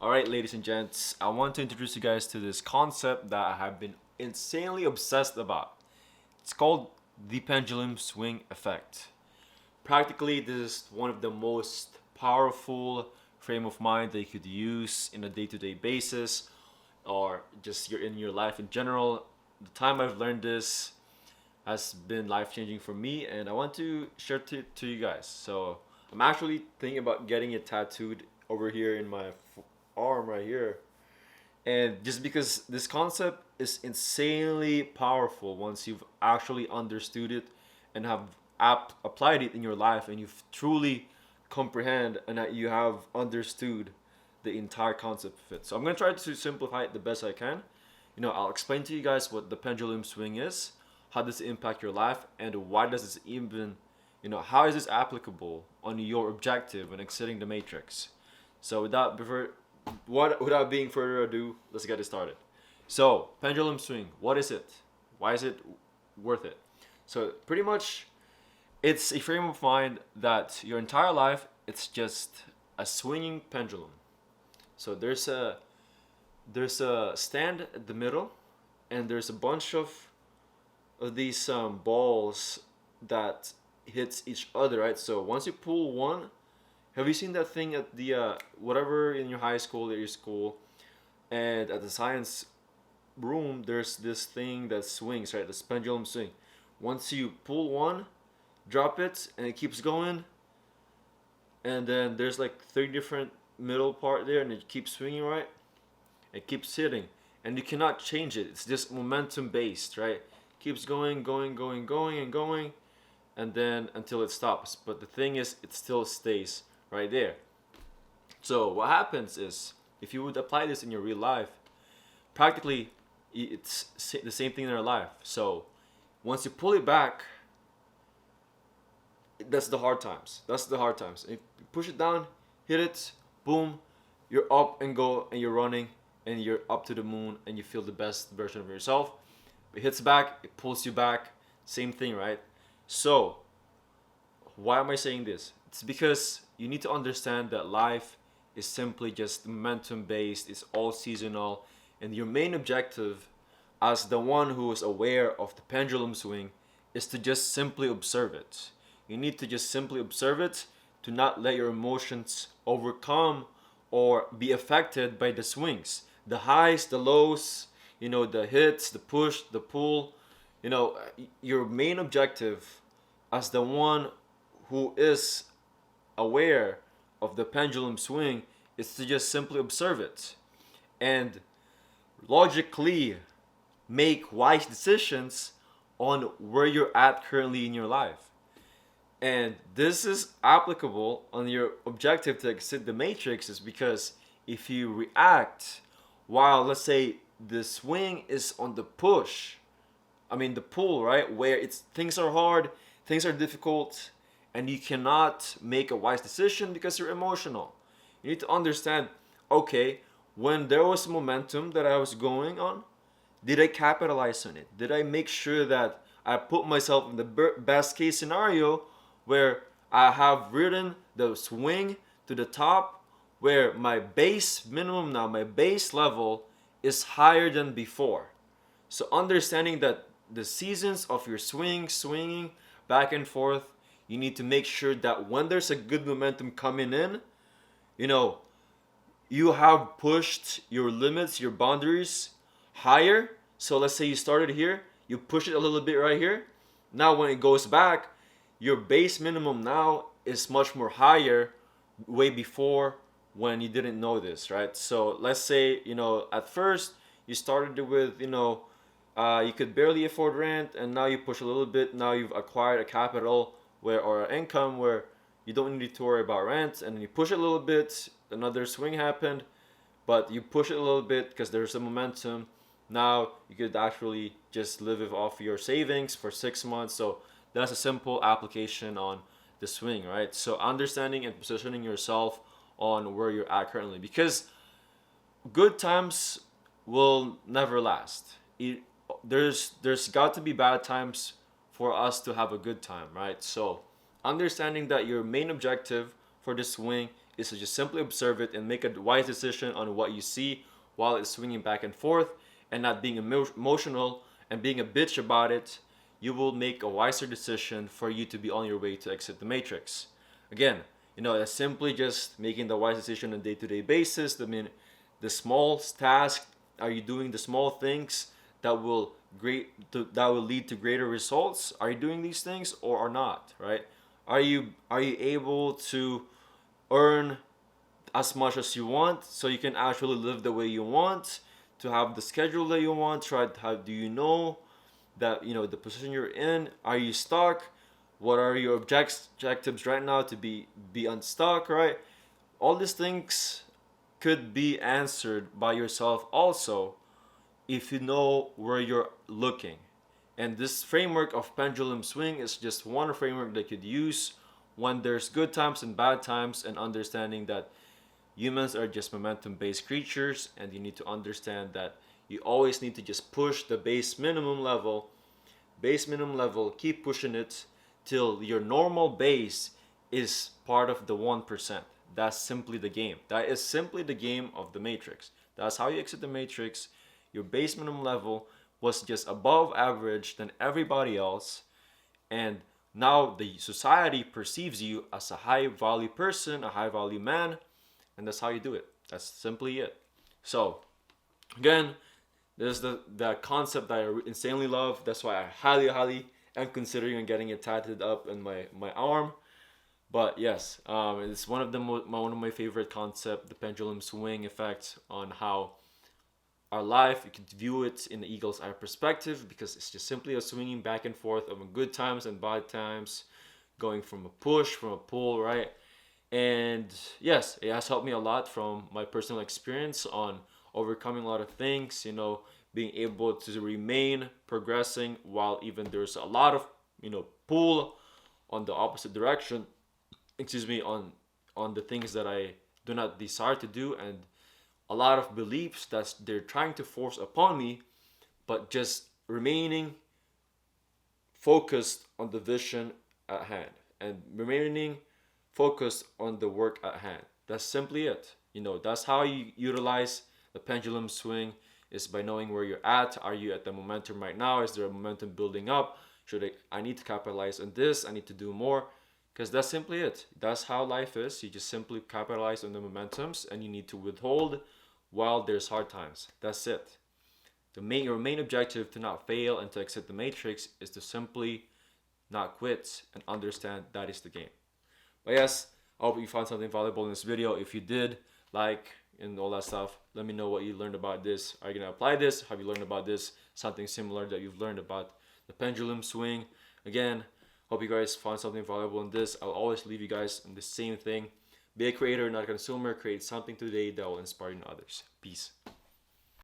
All right, ladies and gents, I want to introduce you guys to this concept that I have been insanely obsessed about. It's called the pendulum swing effect. Practically, this is one of the most powerful frame of mind that you could use in a day-to-day basis or just in your life in general. The time I've learned this has been life-changing for me, and I want to share it to you guys. So I'm actually thinking about getting it tattooed over here in my arm right here, and just because this concept is insanely powerful once you've actually understood it and have applied it in your life, and you've truly comprehend and that you have understood the entire concept of it. So I'm going to try to simplify it the best I can. I'll explain to you guys what the pendulum swing is, how does it impact your life, and why does this even, how is this applicable on your objective when exiting the matrix. So without being further ado, let's get it started. So, pendulum swing, what is it? Why is it worth it? So, pretty much, it's a frame of mind that your entire life it's just a swinging pendulum. So there's a stand at the middle, and there's a bunch of these balls that hits each other, right? So once you pull one, have you seen that thing at the whatever in your high school or your school, and at the science room there's this thing that swings, right? The pendulum swing. Once you pull one, drop it, and it keeps going, and then there's like 30 different middle part there, and it keeps swinging, right? It keeps hitting, and you cannot change it. It's just momentum based, right? Keeps going, going, going, going, and going, and then until it stops. But the thing is, it still stays right there. So what happens is, if you would apply this in your real life, practically it's the same thing in our life. So once you pull it back, that's the hard times. That's the hard times. If you push it down, hit it, boom, you're up and go, and you're running, and you're up to the moon, and you feel the best version of yourself. It hits back, it pulls you back. Same thing, right? So, why am I saying this? It's because you need to understand that life is simply just momentum based, it's all seasonal, and your main objective as the one who is aware of the pendulum swing is to just simply observe it. You need to just simply observe it, to not let your emotions overcome or be affected by the swings, the highs, the lows, the hits, the push, the pull. Your main objective as the one who is aware of the pendulum swing is to just simply observe it and logically make wise decisions on where you're at currently in your life. And this is applicable on your objective to exit the matrix, is because if you react while, let's say, the swing is on the push, I mean the pull, right? Where it's things are hard, things are difficult, and you cannot make a wise decision because you're emotional. You need to understand, okay, when there was momentum that I was going on, did I capitalize on it? Did I make sure that I put myself in the best case scenario where I have ridden the swing to the top, where my base minimum now, my base level is higher than before. So understanding that the seasons of your swinging back and forth, you need to make sure that when there's a good momentum coming in, you know, you have pushed your limits, your boundaries higher. So let's say you started here, you push it a little bit right here. Now when it goes back, your base minimum now is much more higher way before, when you didn't know this, right? So let's say, at first you started with, you could barely afford rent, and now you push a little bit. Now you've acquired a capital or income where you don't need to worry about rent, and then you push it a little bit. Another swing happened, but you push it a little bit because there's a momentum. Now you could actually just live off your savings for 6 months. So that's a simple application on the swing, right? So understanding and positioning yourself on where you're at currently, because good times will never last. There's got to be bad times for us to have a good time, right? So understanding that your main objective for the swing is to just simply observe it and make a wise decision on what you see while it's swinging back and forth, and not being emotional and being a bitch about it. You will make a wiser decision for you to be on your way to exit the matrix. Again, it's simply just making the wise decision on a day-to-day basis. I mean, the small task, are you doing the small things that will lead to greater results? Are you doing these things or are not, right? Are you able to earn as much as you want so you can actually live the way you want, to have the schedule that you want? How do you know that the position you're in? Are you stuck? What are your objectives right now to be unstuck, right? All these things could be answered by yourself also if you know where you're looking. And this framework of pendulum swing is just one framework that you could use when there's good times and bad times, and understanding that humans are just momentum based creatures, and you need to understand that you always need to just push the base minimum level, keep pushing it till your normal base is part of the 1%. That's simply the game. That is simply the game of the matrix. That's how you exit the matrix. Your base minimum level was just above average than everybody else, and now the society perceives you as a high value person, a high value man, and that's how you do it. That's simply it. So again, this is the concept that I insanely love. That's why I highly am considering getting it tattooed up in my arm. But yes, it's one of my favorite concept, the pendulum swing effect, on how our life, you could view it in the eagle's eye perspective, because it's just simply a swinging back and forth of good times and bad times, going from a push, from a pull, right? And yes, it has helped me a lot from my personal experience on overcoming a lot of things, being able to remain progressing while even there's a lot of, pull on the opposite direction, on the things that I do not desire to do, and a lot of beliefs that they're trying to force upon me, but just remaining focused on the vision at hand and remaining focused on the work at hand. That's simply it. That's how you utilize the pendulum swing, is by knowing where you're at. Are you at the momentum right now? Is there a momentum building up? I need to capitalize on this. I need to do more. Because that's simply it. That's how life is. You just simply capitalize on the momentums, and you need to withhold while there's hard times. That's it. Your main objective to not fail and to exit the matrix is to simply not quit and understand that is the game. But yes, I hope you found something valuable in this video. If you did, and all that stuff, let me know what you learned about this. Are you going to apply this? Have you learned about this? Something similar that you've learned about the pendulum swing? Again, hope you guys found something valuable in this. I'll always leave you guys in the same thing. Be a creator, not a consumer. Create something today that will inspire you and others. Peace.